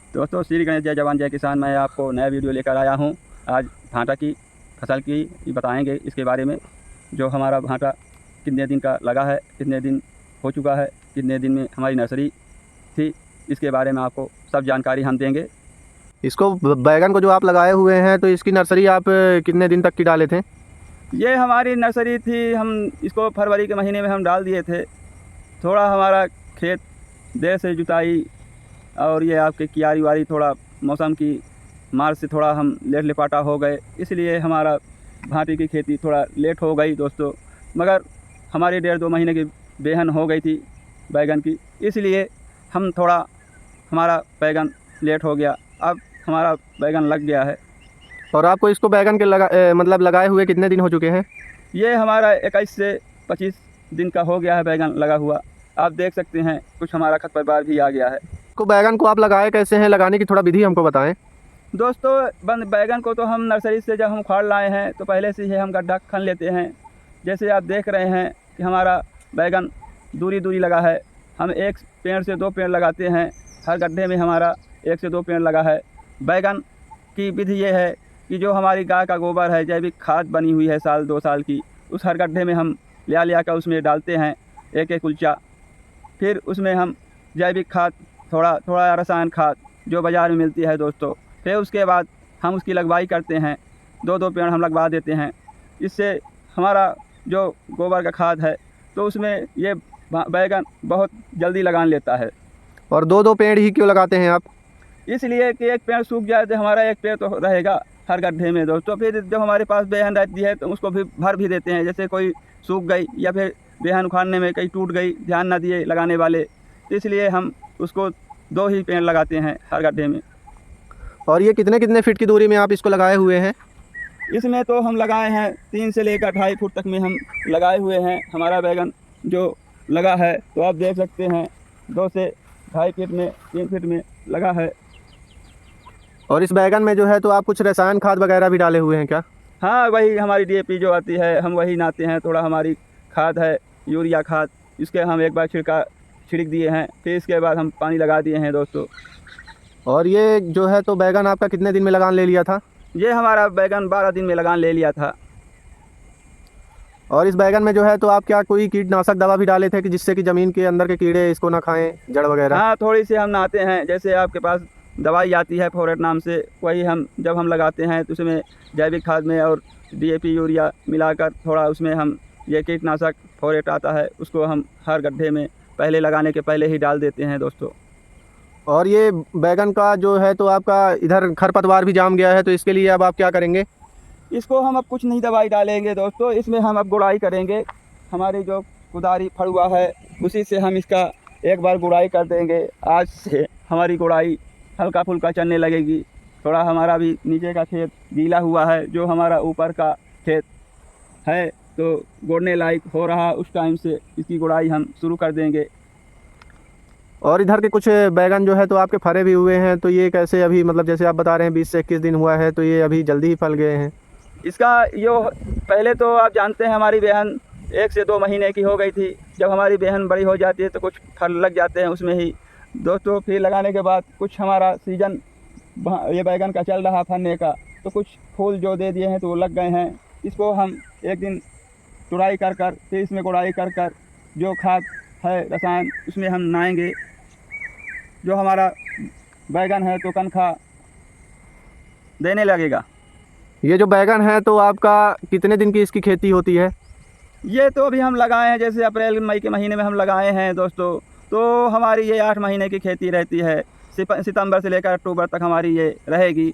दोस्तों श्री गणेश जय जवान जय किसान। मैं आपको नया वीडियो लेकर आया हूं। आज भांटा की फसल की बताएंगे इसके बारे में। जो हमारा भांटा कितने दिन का लगा है, कितने दिन हो चुका है, कितने दिन में हमारी नर्सरी थी, इसके बारे में आपको सब जानकारी हम देंगे। इसको बैगन को जो आप लगाए हुए हैं तो इसकी नर्सरी आप कितने दिन तक की डाले थे? ये हमारी नर्सरी थी, हम इसको फरवरी के महीने में हम डाल दिए थे। थोड़ा हमारा खेत देर से जुताई और ये आपके क्यारी वारी थोड़ा मौसम की मार से थोड़ा हम लेट लिपाटा हो गए, इसलिए हमारा भांटे की खेती थोड़ा लेट हो गई दोस्तों। मगर हमारी 1.5-2 महीने की बेहन हो गई थी बैगन की, इसलिए हम थोड़ा हमारा बैगन लेट हो गया। अब हमारा बैगन लग गया है। और आपको इसको बैगन के मतलब लगाए हुए कितने दिन हो चुके हैं? ये हमारा 21 से 25 दिन का हो गया है बैगन लगा हुआ। आप देख सकते हैं कुछ हमारा खरपतवार भी आ गया है। को बैगन को आप लगाए कैसे हैं, लगाने की थोड़ा विधि हमको बताएं। दोस्तों बैगन को तो हम नर्सरी से जब हम उखाड़ लाए हैं तो पहले से ही हम गड्ढा खन लेते हैं। जैसे आप देख रहे हैं कि हमारा बैगन दूरी दूरी लगा है। हम एक पेड़ से 2 पेड़ लगाते हैं, हर गड्ढे में हमारा 1 से 2 पेड़ लगा है। बैगन की विधि ये है कि जो हमारी गाय का गोबर है, जैविक खाद बनी हुई है 1-2 साल की, उस हर गड्ढे में हम ले कर उसमें डालते हैं 1-1 कुल्चा। फिर उसमें हम जैविक खाद, थोड़ा रसायन खाद जो बाज़ार में मिलती है दोस्तों, फिर उसके बाद हम उसकी लगवाई करते हैं। 2-2 पेड़ हम लगवा देते हैं। इससे हमारा जो गोबर का खाद है तो उसमें ये बैगन बहुत जल्दी लगान लेता है। और 2-2 पेड़ ही क्यों लगाते हैं आप? इसलिए कि एक पेड़ सूख जाए तो हमारा एक पेड़ तो रहेगा हर गड्ढे में दोस्तों। फिर जब हमारे पास बेहन रहती है तो उसको भी भर भी देते हैं। जैसे कोई सूख गई या फिर बेहन उखाड़ने में कहीं टूट गई, ध्यान ना दिए लगाने वाले, तो इसलिए हम उसको 2 ही पेड़ लगाते हैं हर गड्ढे में। और ये कितने कितने फीट की दूरी में आप इसको लगाए हुए हैं? इसमें तो हम लगाए हैं 3 से लेकर 2.5 फुट तक में हम लगाए हुए हैं। हमारा बैगन जो लगा है तो आप देख सकते हैं 2 से 2.5 फीट में, 3 फीट में लगा है। और इस बैगन में जो है तो आप कुछ रसायन खाद वगैरह भी डाले हुए हैं क्या? हाँ, वही हमारी DAP जो आती है हम वही नाते हैं। थोड़ा हमारी खाद है यूरिया खाद, इसके हम एक बार छिड़क दिए हैं, फिर इसके बाद हम पानी लगा दिए हैं दोस्तों। और ये जो है तो बैगन आपका कितने दिन में लगान ले लिया था? ये हमारा बैगन 12 दिन में लगान ले लिया था। और इस बैगन में जो है तो आप क्या कोई कीटनाशक दवा भी डाले थे कि जिससे कि ज़मीन के अंदर के कीड़े इसको ना खाएं, जड़ वगैरह? हाँ, थोड़ी सी हम नहाते हैं। जैसे आपके पास दवाई आती है फोरेट नाम से, वही हम जब हम लगाते हैं तो उसमें जैविक खाद में और DAP यूरिया मिलाकर थोड़ा उसमें हम ये कीटनाशक फोरेट आता है, उसको हम हर गड्ढे में पहले लगाने के पहले ही डाल देते हैं दोस्तों। और ये बैगन का जो है तो आपका इधर खरपतवार भी जाम गया है, तो इसके लिए अब आप क्या करेंगे? इसको हम अब कुछ नहीं दवाई डालेंगे दोस्तों, इसमें हम अब गुड़ाई करेंगे। हमारी जो कुदारी फड़ुआ है उसी से हम इसका एक बार गुड़ाई कर देंगे। आज से हमारी गुड़ाई हल्का फुल्का चलने लगेगी। थोड़ा हमारा भी नीचे का खेत गीला हुआ है, जो हमारा ऊपर का खेत है तो गोड़ने लायक हो रहा, उस टाइम से इसकी गुड़ाई हम शुरू कर देंगे। और इधर के कुछ बैगन जो है तो आपके फरे भी हुए हैं, तो ये कैसे अभी, मतलब जैसे आप बता रहे हैं 20 से 21 दिन हुआ है, तो ये अभी जल्दी ही फल गए हैं? इसका यो पहले तो आप जानते हैं हमारी बेहन 1 से 2 महीने की हो गई थी। जब हमारी बेहन बड़ी हो जाती है तो कुछ फल लग जाते हैं उसमें ही दोस्तों। फिर लगाने के बाद कुछ हमारा सीजन ये बैगन का चल रहा फलने का, तो कुछ फूल जो दे दिए हैं तो वो लग गए हैं। इसको हम एक दिन तुड़ाई कर फिर इसमें गुड़ाई कर जो खाद है रसायन उसमें हम नहाएंगे। जो हमारा बैगन है तो कनखा देने लगेगा। ये जो बैगन है तो आपका कितने दिन की इसकी खेती होती है? ये तो अभी हम लगाए हैं, जैसे अप्रैल मई के महीने में हम लगाए हैं दोस्तों, तो हमारी ये 8 महीने की खेती रहती है। सितंबर से लेकर अक्टूबर तक हमारी ये रहेगी।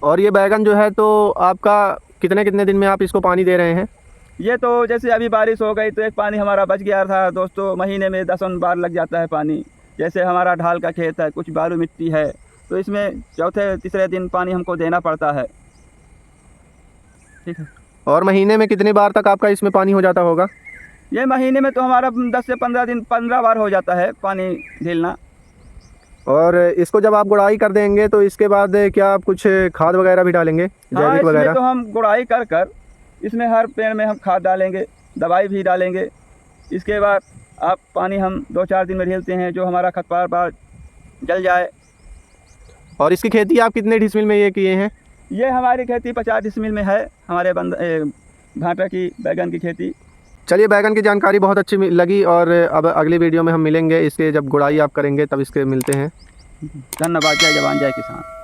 और ये बैगन जो है तो आपका कितने कितने दिन में आप इसको पानी दे रहे हैं? ये तो जैसे अभी बारिश हो गई तो एक पानी हमारा बच गया था दोस्तों। महीने में 10 बार लग जाता है पानी। जैसे हमारा ढाल का खेत है, कुछ बालू मिट्टी है, तो इसमें चौथे तीसरे दिन पानी हमको देना पड़ता है। ठीक है। और महीने में कितनी बार तक आपका इसमें पानी हो जाता होगा? ये महीने में तो हमारा 10 से 15 दिन 15 बार हो जाता है पानी झेलना। और इसको जब आप गुड़ाई कर देंगे तो इसके बाद क्या आप कुछ खाद वगैरह भी डालेंगे, हाँ, जैविक वगैरह? तो हम गुड़ाई कर इसमें हर पेड़ में हम खाद डालेंगे, दवाई भी डालेंगे। इसके बाद आप पानी हम 2-4 दिन में ढेलते हैं। जो हमारा खरपतवार जल जाए और इसकी खेती आप कितने डिसमिल में ये किए हैं? ये हमारी खेती 50 डिसमिल में है, हमारे भाटा की बैगन की खेती। चलिए, बैगन की जानकारी बहुत अच्छी लगी और अब अगली वीडियो में हम मिलेंगे, इसके जब गुड़ाई आप करेंगे तब इसके मिलते हैं। धन्यवाद। जय जवान जय किसान।